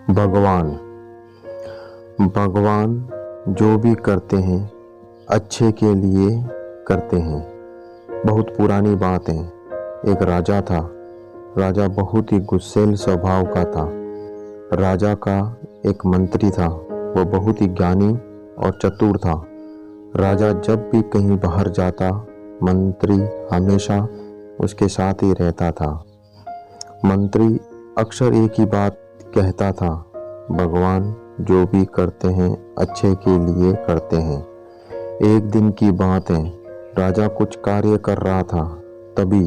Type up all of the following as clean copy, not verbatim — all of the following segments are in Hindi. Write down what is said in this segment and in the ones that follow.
भगवान भगवान जो भी करते हैं अच्छे के लिए करते हैं। बहुत पुरानी बात है। एक राजा था। राजा बहुत ही गुस्सैल स्वभाव का था। राजा का एक मंत्री था, वो बहुत ही ज्ञानी और चतुर था। राजा जब भी कहीं बाहर जाता, मंत्री हमेशा उसके साथ ही रहता था। मंत्री अक्सर एक ही बात कहता था, भगवान जो भी करते हैं अच्छे के लिए करते हैं। एक दिन की बात है, राजा कुछ कार्य कर रहा था, तभी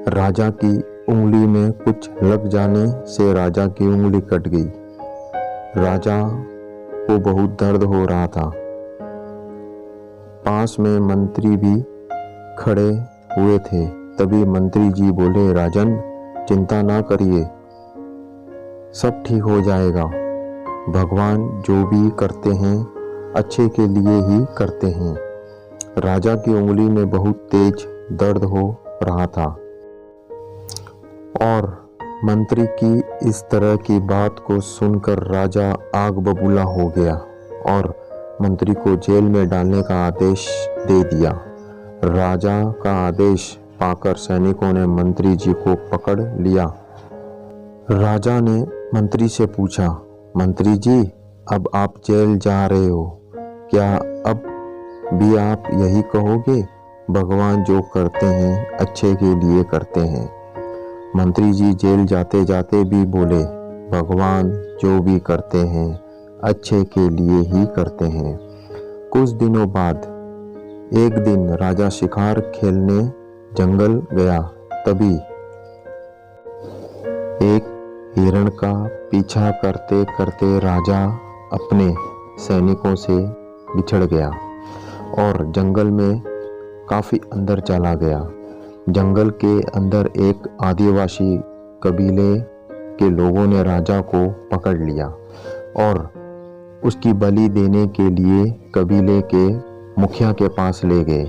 राजा की उंगली में कुछ लग जाने से राजा की उंगली कट गई। राजा को बहुत दर्द हो रहा था। पास में मंत्री भी खड़े हुए थे। तभी मंत्री जी बोले, राजन चिंता ना करिए, सब ठीक हो जाएगा। भगवान जो भी करते हैं अच्छे के लिए ही करते हैं। राजा की उंगली में बहुत तेज दर्द हो रहा था और मंत्री की इस तरह की बात को सुनकर राजा आग बबूला हो गया और मंत्री को जेल में डालने का आदेश दे दिया। राजा का आदेश पाकर सैनिकों ने मंत्री जी को पकड़ लिया। राजा ने मंत्री से पूछा, मंत्री जी अब आप जेल जा रहे हो, क्या अब भी आप यही कहोगे, भगवान जो करते हैं अच्छे के लिए करते हैं? मंत्री जी जेल जाते जाते भी बोले, भगवान जो भी करते हैं अच्छे के लिए ही करते हैं। कुछ दिनों बाद एक दिन राजा शिकार खेलने जंगल गया। तभी एक हिरण का पीछा करते करते राजा अपने सैनिकों से बिछड़ गया और जंगल में काफी अंदर चला गया। जंगल के अंदर एक आदिवासी कबीले के लोगों ने राजा को पकड़ लिया और उसकी बलि देने के लिए कबीले के मुखिया के पास ले गए।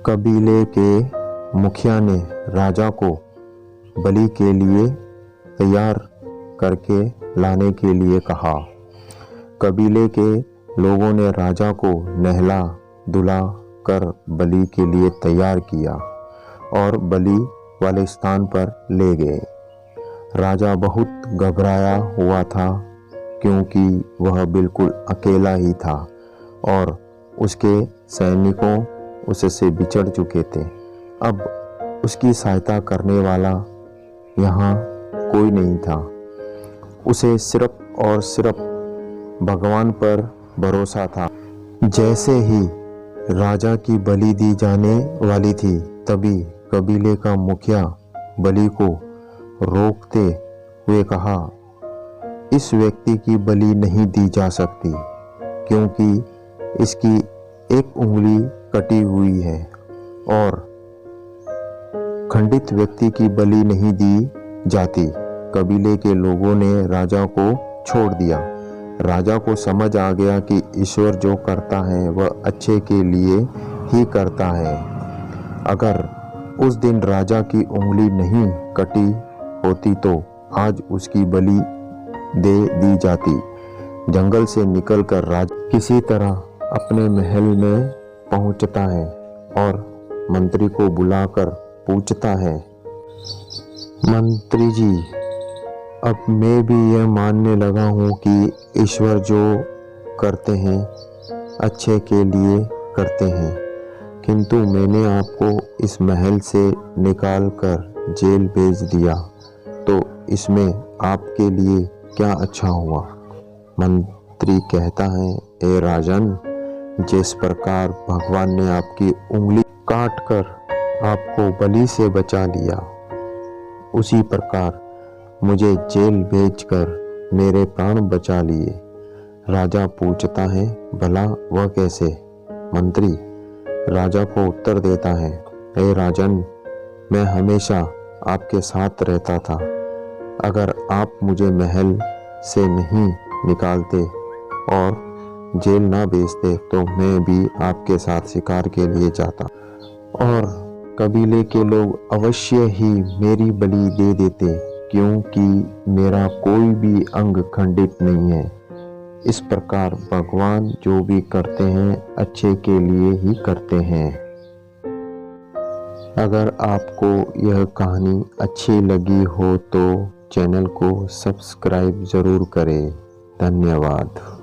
कबीले के मुखिया ने राजा को बलि के लिए तैयार करके लाने के लिए कहा। कबीले के लोगों ने राजा को नहला धुला कर बलि के लिए तैयार किया और बलि वाले स्थान पर ले गए। राजा बहुत घबराया हुआ था क्योंकि वह बिल्कुल अकेला ही था और उसके सैनिकों उससे बिछड़ चुके थे। अब उसकी सहायता करने वाला यहाँ कोई नहीं था। उसे सिर्फ और सिर्फ भगवान पर भरोसा था। जैसे ही राजा की बलि दी जाने वाली थी, तभी कबीले का मुखिया बलि को रोकते हुए कहा, इस व्यक्ति की बलि नहीं दी जा सकती क्योंकि इसकी एक उंगली कटी हुई है और खंडित व्यक्ति की बलि नहीं दी जाती। कबीले के लोगों ने राजा को छोड़ दिया। राजा को समझ आ गया कि ईश्वर जो करता है वह अच्छे के लिए ही करता है। अगर उस दिन राजा की उंगली नहीं कटी होती तो आज उसकी बलि दे दी जाती। जंगल से निकलकर राजा किसी तरह अपने महल में पहुंचता है और मंत्री को बुलाकर पूछता है, मंत्री जी अब मैं भी यह मानने लगा हूँ कि ईश्वर जो करते हैं अच्छे के लिए करते हैं, किंतु मैंने आपको इस महल से निकाल कर जेल भेज दिया, तो इसमें आपके लिए क्या अच्छा हुआ? मंत्री कहता है, ए राजन, जिस प्रकार भगवान ने आपकी उंगली काट कर आपको बलि से बचा लिया, उसी प्रकार मुझे जेल भेजकर मेरे प्राण बचा लिए। राजा पूछता है, भला वह कैसे? मंत्री राजा को उत्तर देता है, हे राजन, मैं हमेशा आपके साथ रहता था। अगर आप मुझे महल से नहीं निकालते और जेल ना भेजते तो मैं भी आपके साथ शिकार के लिए जाता और कबीले के लोग अवश्य ही मेरी बलि दे देते। क्योंकि मेरा कोई भी अंग खंडित नहीं है। इस प्रकार भगवान जो भी करते हैं अच्छे के लिए ही करते हैं। अगर आपको यह कहानी अच्छी लगी हो तो चैनल को सब्सक्राइब ज़रूर करें। धन्यवाद।